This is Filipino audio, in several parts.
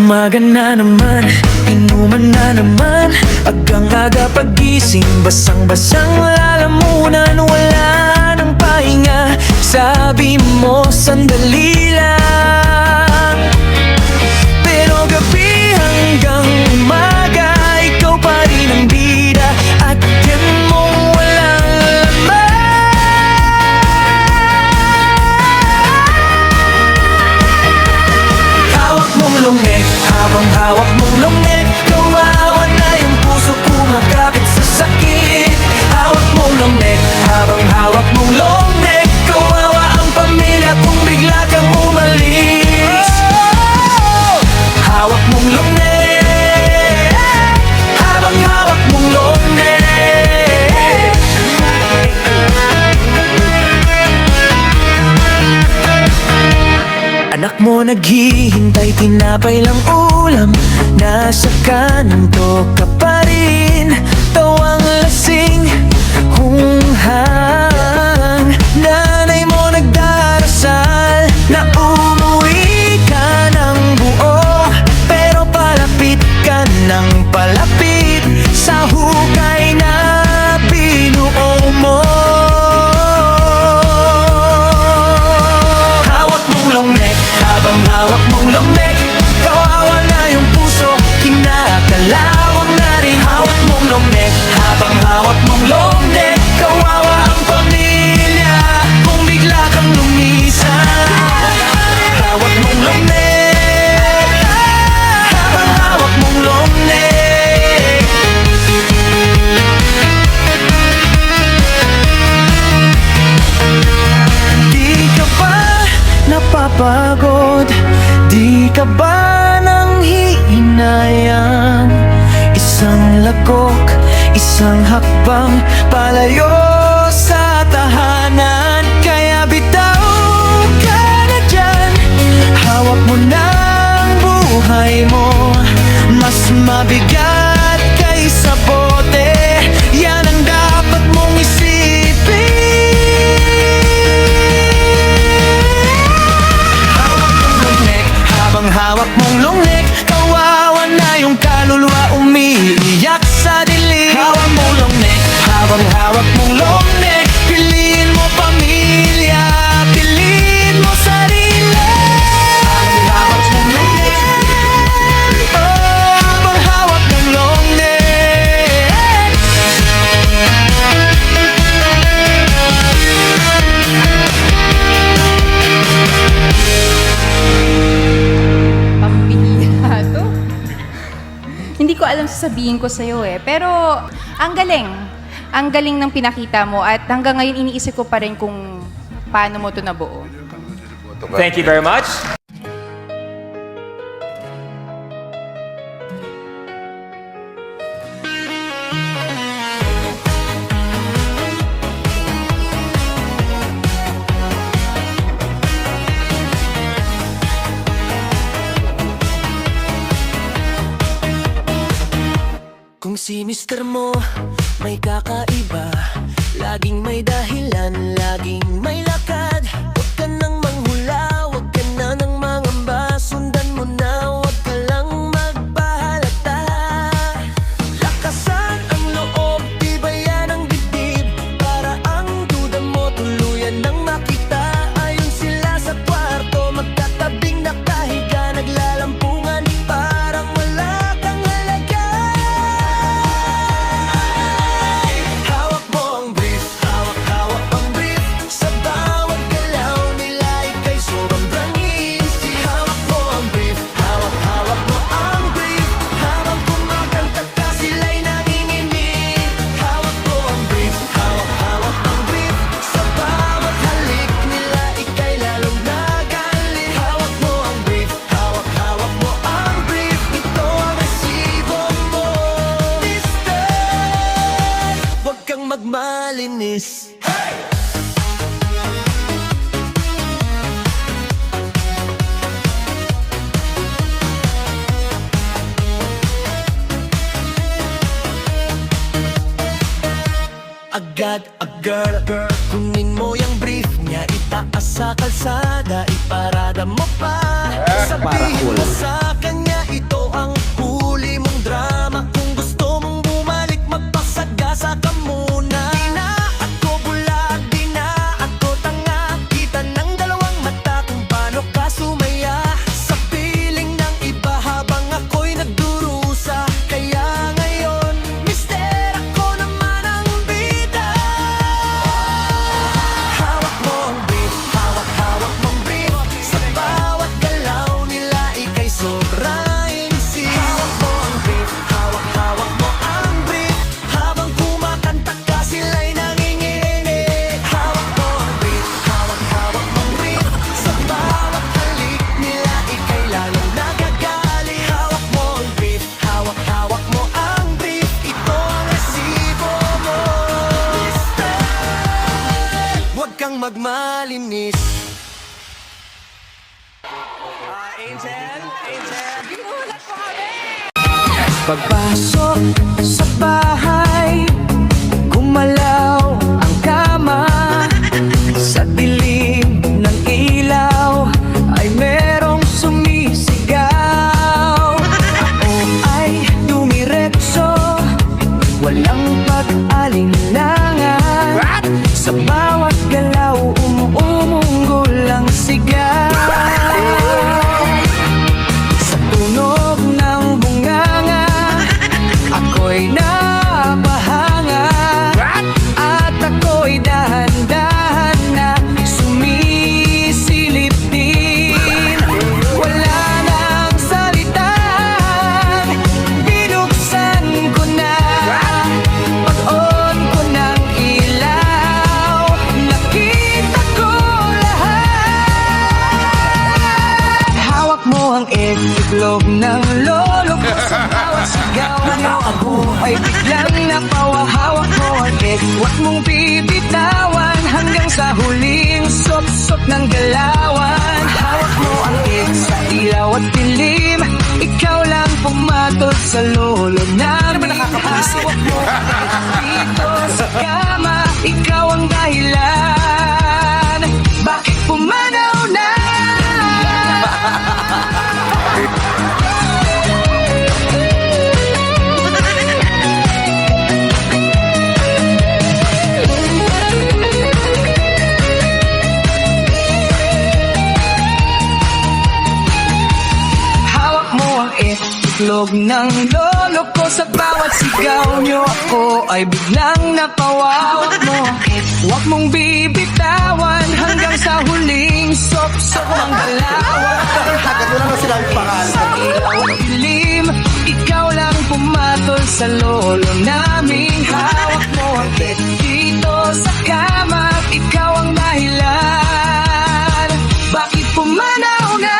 Umaga na naman, inuman na naman. Agang-aga pagising, basang-basang lalamunan. Wala nang pahinga, sabi mo sandali lang. Pero gabi hanggang umaga, ikaw pa rin ang bida. At yan mong walang laman. Hawak mong lungeg, habang hawak mong lungeg, kawawa na yung puso kumakapit sa sakit. Hawak mong lungeg, habang hawak mong lungeg, kawawa ang pamilya kung bigla kang umalis. Hawak mong lungeg, habang hawak mong lungeg. Anak mo naghihintay, tinapay lang ulam. Nasa kanto ka pa rin, tawang lasing, hunghang. Nanay mo nagdarasal na umuwi ka ng buo, pero palapit ka ng palapit sa hukay na binuo mo. Hawak mong lungeg, habang hawak mong lungeg, kawawa na yung puso, kinakalawang na rin. Hawak mong lungeg, habang hawak mong lungeg, kawawa ang pamilya kung bigla kang lumisan. Hawak mong lungeg, habang hawak mong lungeg. Di ka ba napapagod? Di ka ba nang hihinayang? Isang lagok, isang hakbang, palayo sa tahanan. Kaya bitaw ka na dyan, hawak mo na ang buhay mo. Mas mabigat kaysa bote, yan ang dapat mong isipin. Habang hawak mong lungeg, kawawa na yung kaluluwa umiiyak sa dilim. Hawak mong lungeg, habang hawak mong lungeg, piliin mo pamilya, piliin mo sarili. Habang hawak mong lungeg, habang hawak ng lungeg. Pambihira to. Hindi ko alam sasabihin ko sa'yo eh. Pero ang galing. Ang galing ng pinakita mo at hanggang ngayon iniisip ko pa rin kung paano mo to nabuo. Thank you very much. Kung si mister mo may kakaiba, laging may dahilan, laging may lakad. Huwag ka nang manghula, huwag ka na nang mangamba. Sundan mo na, huwag ka lang magpahalata. Lakasan ang loob, tibayan ang dibdib, para ang duda mo tuluyan nang makita. Ayon sila sa kwarto, magtatabing nakahiga, naglalampungan, parang wala kang halaga. Hawak mo ang brief, hawak-hawak ang brief, sa bawat galaw nila ika'y sobrang easy. Hawak mo ang brief, hawak-hawak mo ang brief, habang kumakanta ka sila'y nanginginig. Hawak mo ang brief, hawak-hawak ang brief, sa bawat halik nila ika'y lalong nagalit. Hawak mo ang brief, hawak-hawak mo ang brief, ito ang resibo mo, mister. Huwag kang magmalinis. Agad-agad, kunin mo yung brief niya, itaas sa kalsada, iparada mo pa. Sabihin mo sa kanya, malinis. Pagpasok sa bahay, gumalaw ang kama. Sa dilim ng ilaw ay merong sumisigaw. Ako ay dumiretso, walang pag-alinlangan. Sa bawat galaw, umuunggol ang sigaw. Sa tunog ng bunganga, ako'y napahanga. At ako'y dahan-dahan na sumisilip din. Wala nang salitan, binuksan ko na. Pag-on ko ng ilaw, nakita ko lahat. Hawak mo ang itlog ng lolo ko. Sa bawat sigaw niyo ako ay biglang napawa. Hawak mo ang huwag mong bibitawan hanggang sa huling sop-sop ng galawan. Hawak mo ang sa ilaw at dilim, ikaw lang pumatol sa lolo namin. Hawak mo ang dito sa kama, ikaw ang dahilan. Bakit pumanaw na? Itlog ng lolo ko, sa bawat sigaw nyo ako ay biglang napawawak mo. Huwag mong bibitawan hanggang sa huling sop-sop ng galawan. Sa ilaw at dilim, ikaw lang pumatol sa lolo naming. Hawak mo ang dito sa kama, ikaw ang dahilan. Bakit pumanaw na?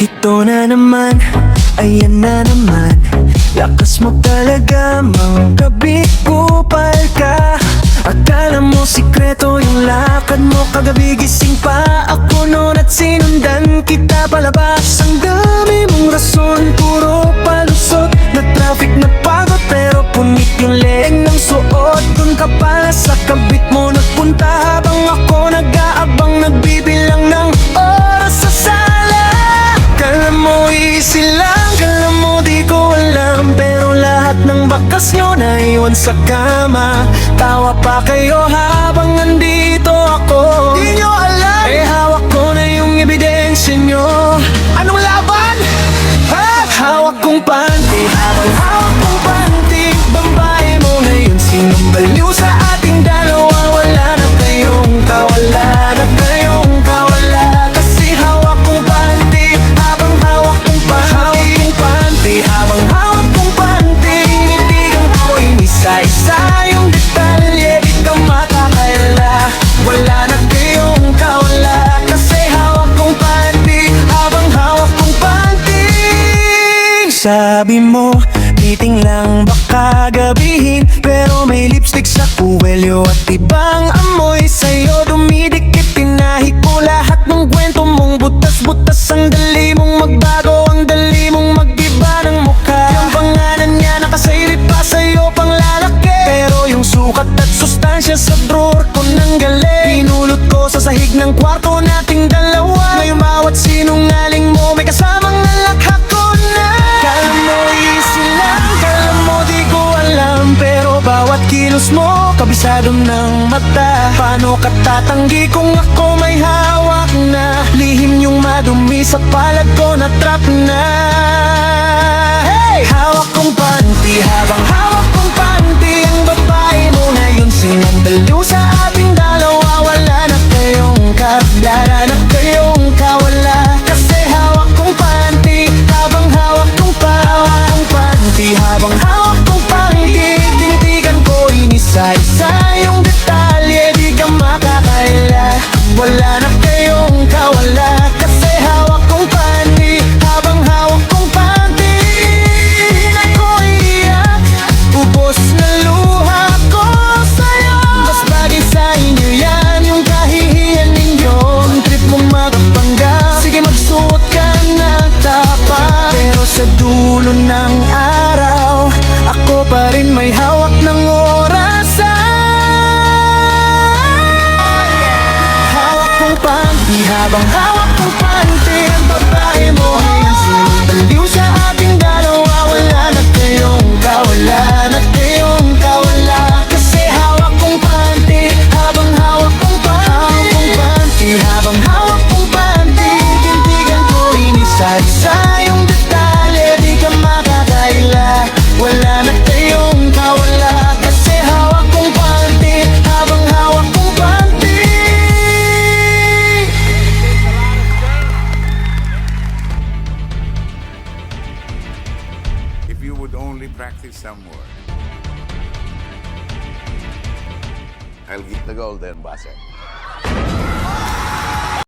Ito na naman, ayan na naman. Lakas mo talaga, manggabi kupal ka. Akala mo sikreto yung lakad mo. Kagabi gising pa ako noon at sinundan kita palabas. Ang dami mong rason, puro palusot. Na traffic na pagod pero punit yung leeg ng suot. Dun ka pala sa kabit mo nagpunta, habang ako nag-aabang nagbibilang ng oras sa sala. Kala mo easy lang, kala mo di ko alam, pero lahat ng bakas nyo naiwan sa kama. Tawa pa kayo habang nandito ako. Di nyo alam, eh hawak ko na yung ebidensya nyo. Anong laban? Ha? Hawak kong panty, habang hawak kong panty. Babae mo ngayon, sinong baliw sa ating dalawa? Wala na kayong kawala, na kayong kawala. Kasi hawak kong panty, habang hawak kong panty, habang hawak kong panty. Tinitigan ko inisa-isa yung detalye, di ka makakaila. Wala na kayong kawala, kasi hawak kong panty, habang hawak kong panty. Sabi mo, meeting lang baka gabihin, pero may lipstick sa kuwelyo at ibang amoy sa'yo dumidikit. Tinahi ko lahat ng kwento mong butas-butas. Ang dali mong magbago, ang dali mong mag-iba ng mukha. Yung pangalan niya nakasailip pa sa'yo pang lalaki, pero yung sukat at sustansya sa drawer ko nang galing. Pinulot ko sa sahig ng kwarto nating dalawa. Ngayong bawat sinungaling mo may kasamang nalakhak ko na. Kala mo easy lang, kala mo di ko alam, pero bawat kilos mo kabisado ng mata. Paano ka tatanggi kung ako may hawak na? Lihim yung madumi sa palad ko na trap na. Hey! Hawak kong panty, habang hawak kong panty. Ang babae mo ngayon, sinandalo sa ating dalawa. Wala na kayong kablara, na kayong kawala. Kasi hawak kong panty, habang hawak kong panty, habang hawak kong panty. Tinitigan ko inisa-isa yung detalye, di ka makakaila. Wala habang hawak kong panty. Ang babae mo ay ang sinibaliw sa ating dalawa. Wala na kayong kawala, na kayong kawala. Kasi hawak kong panty, habang hawak kong panty, habang hawak kong panty. Tindigan ko inisad-sa yung detalye, di ka makakaila. Wala na kayong kawala, kasi hawak kong panty, habang hawak kong panty. If you would only practice some more. I'll get the golden buzzer.